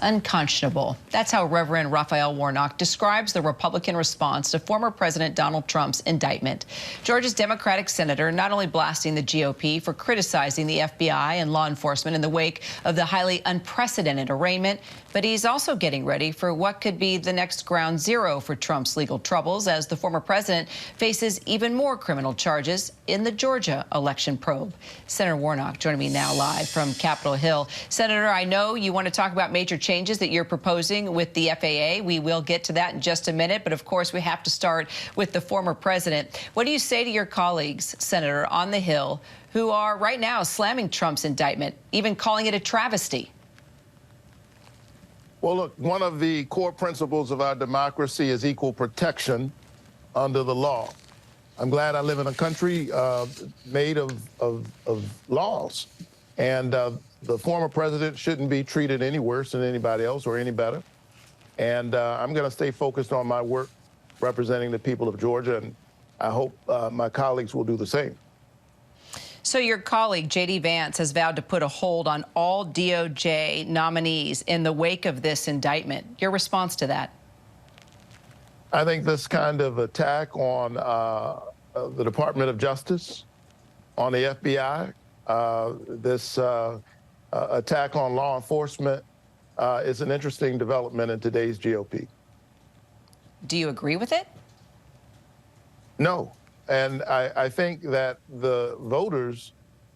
Unconscionable. That's how Reverend Raphael Warnock describes the Republican response to former President Donald Trump's indictment. Georgia's Democratic senator not only blasting the GOP for criticizing the FBI and law enforcement in the wake of the highly unprecedented arraignment, but he's also getting ready for what could be the next ground zero for Trump's legal troubles as the former president faces even more criminal charges in the Georgia election probe. Senator Warnock joining me now live from Capitol Hill. Senator, I know you want to talk about major changes that you're proposing with the FAA. We will get to that in just a minute, but of course we have to start with the former president. What do you say to your colleagues, Senator, on the Hill, who are right now slamming Trump's indictment, even calling it a travesty? Well, look, one of the core principles of our democracy is equal protection under the law. I'm glad I live in a country made of laws. And the former president shouldn't be treated any worse than anybody else or any better. And I'm going to stay focused on my work representing the people of Georgia, and I hope my colleagues will do the same. So your colleague, J.D. Vance, has vowed to put a hold on all DOJ nominees in the wake of this indictment. Your response to that? I think this kind of attack on the Department of Justice, on the FBI, this attack on law enforcement is an interesting development in today's GOP. Do you agree with it? No. And I think that the voters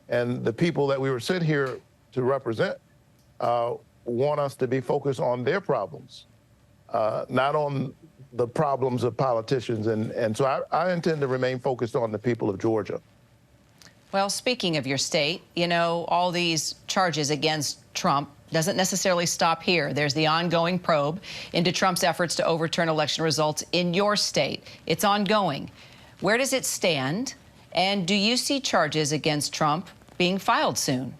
and the people that we were sent here to represent want us to be focused on their problems, not on the problems of politicians. And so I intend to remain focused on the people of Georgia. Well, speaking of your state, you know, all these charges against Trump doesn't necessarily stop here. There's the ongoing probe into Trump's efforts to overturn election results in your state. It's ongoing. Where does it stand? And do you see charges against Trump being filed soon?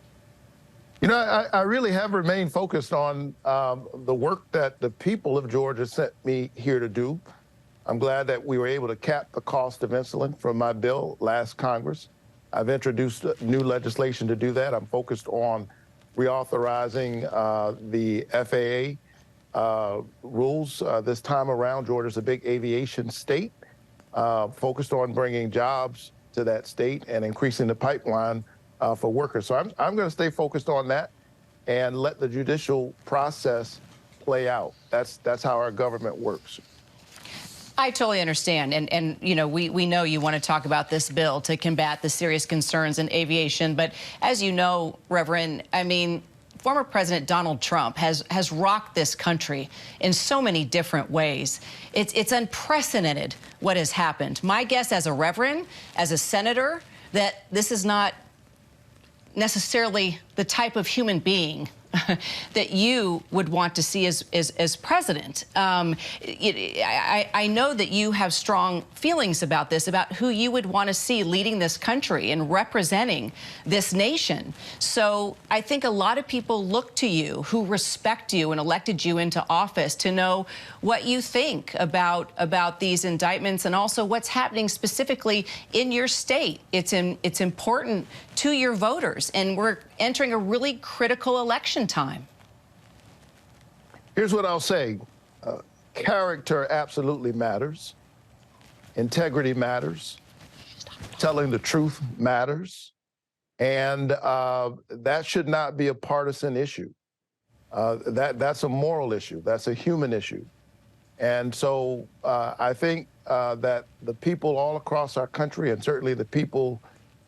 You know, I really have remained focused on the work that the people of Georgia sent me here to do. I'm glad that we were able to cap the cost of insulin from my bill last Congress. I've introduced new legislation to do that. I'm focused on reauthorizing the FAA rules. This time around, Georgia's a big aviation state, focused on bringing jobs to that state and increasing the pipeline for workers. So I'm going to stay focused on that and let the judicial process play out. That's how our government works. I totally understand. And you know, we know you want to talk about this bill to combat the serious concerns in aviation. But as you know, Reverend, I mean, former President Donald Trump has rocked this country in so many different ways. It's unprecedented what has happened. My guess as a Reverend, as a senator, that this is not necessarily the type of human being that you would want to see as president. I know that you have strong feelings about this, about who you would want to see leading this country and representing this nation. So I think a lot of people look to you who respect you and elected you into office to know what you think about these indictments and also what's happening specifically in your state. It's important to your voters, and we're entering a really critical election time. Here's what I'll say. Character absolutely matters. Integrity matters. Telling the truth matters. And that should not be a partisan issue. That's a moral issue. That's a human issue. And so I think that the people all across our country, and certainly the people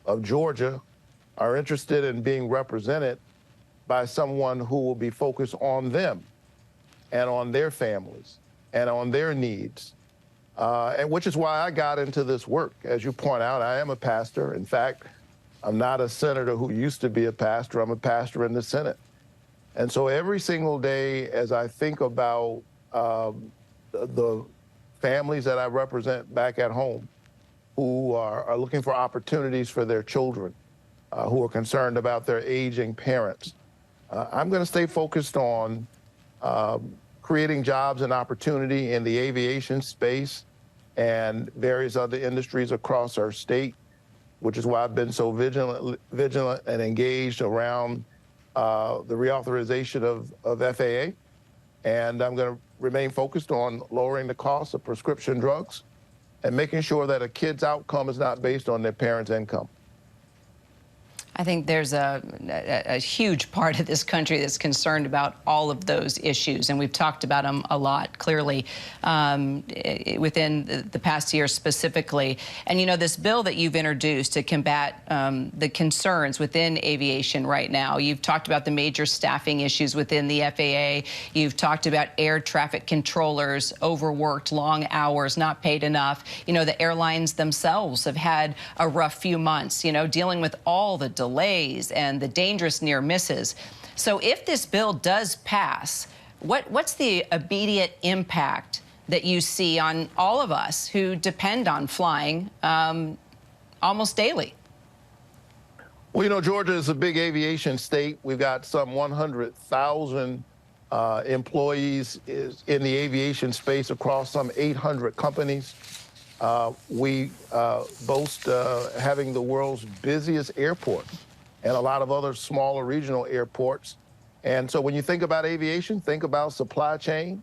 of Georgia, are interested in being represented by someone who will be focused on them and on their families and on their needs, and which is why I got into this work. As you point out, I am a pastor. In fact, I'm not a senator who used to be a pastor. I'm a pastor in the Senate. And so every single day as I think about the families that I represent back at home who are looking for opportunities for their children, who are concerned about their aging parents, I'm going to stay focused on creating jobs and opportunity in the aviation space and various other industries across our state, which is why I've been so vigilant and engaged around the reauthorization of FAA. And I'm going to remain focused on lowering the cost of prescription drugs and making sure that a kid's outcome is not based on their parents' income. I think there's a huge part of this country that's concerned about all of those issues, and we've talked about them a lot, clearly, within the past year specifically. And, you know, this bill that you've introduced to combat the concerns within aviation right now, you've talked about the major staffing issues within the FAA. You've talked about air traffic controllers, overworked, long hours, not paid enough. You know, the airlines themselves have had a rough few months, you know, dealing with all the delays and the dangerous near misses. So if this bill does pass, what's the immediate impact that you see on all of us who depend on flying almost daily? Well, you know, Georgia is a big aviation state. We've got some 100,000 employees in the aviation space across some 800 companies. We boast having the world's busiest airport and a lot of other smaller regional airports. And so when you think about aviation, think about supply chain,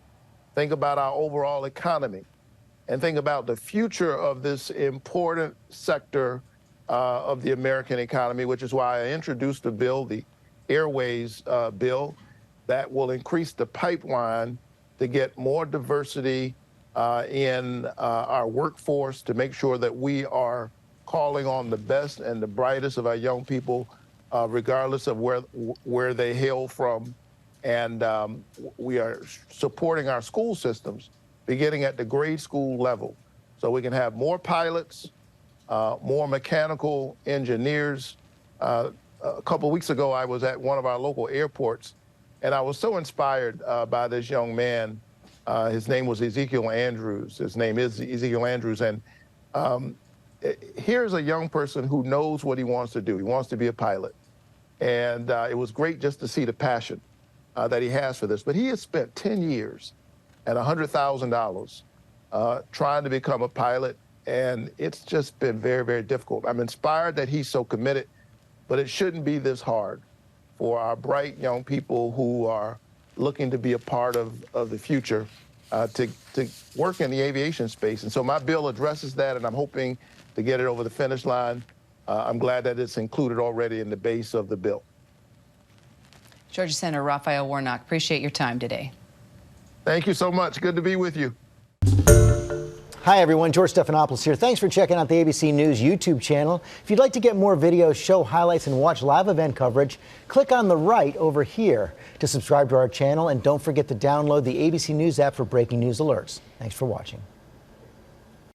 think about our overall economy, and think about the future of this important sector of the American economy, which is why I introduced a bill, the Airways bill, that will increase the pipeline to get more diversity in our workforce, to make sure that we are calling on the best and the brightest of our young people, regardless of where they hail from. And we are supporting our school systems, beginning at the grade school level, so we can have more pilots, more mechanical engineers. A couple of weeks ago, I was at one of our local airports, and I was so inspired by this young man. His name was Ezekiel Andrews. His name is Ezekiel Andrews. And here's a young person who knows what he wants to do. He wants to be a pilot. And it was great just to see the passion that he has for this. But he has spent 10 years at $100,000 trying to become a pilot. And it's just been very, very difficult. I'm inspired that he's so committed, but it shouldn't be this hard for our bright young people who are looking to be a part of the future to work in the aviation space. And so my bill addresses that, and I'm hoping to get it over the finish line. I'm glad that it's included already in the base of the bill. Georgia Senator Raphael Warnock, appreciate your time today. Thank you so much. Good to be with you. Hi, everyone. George Stephanopoulos here. Thanks for checking out the ABC News YouTube channel. If you'd like to get more videos, show highlights, and watch live event coverage, click on the right over here to subscribe to our channel. And don't forget to download the ABC News app for breaking news alerts. Thanks for watching.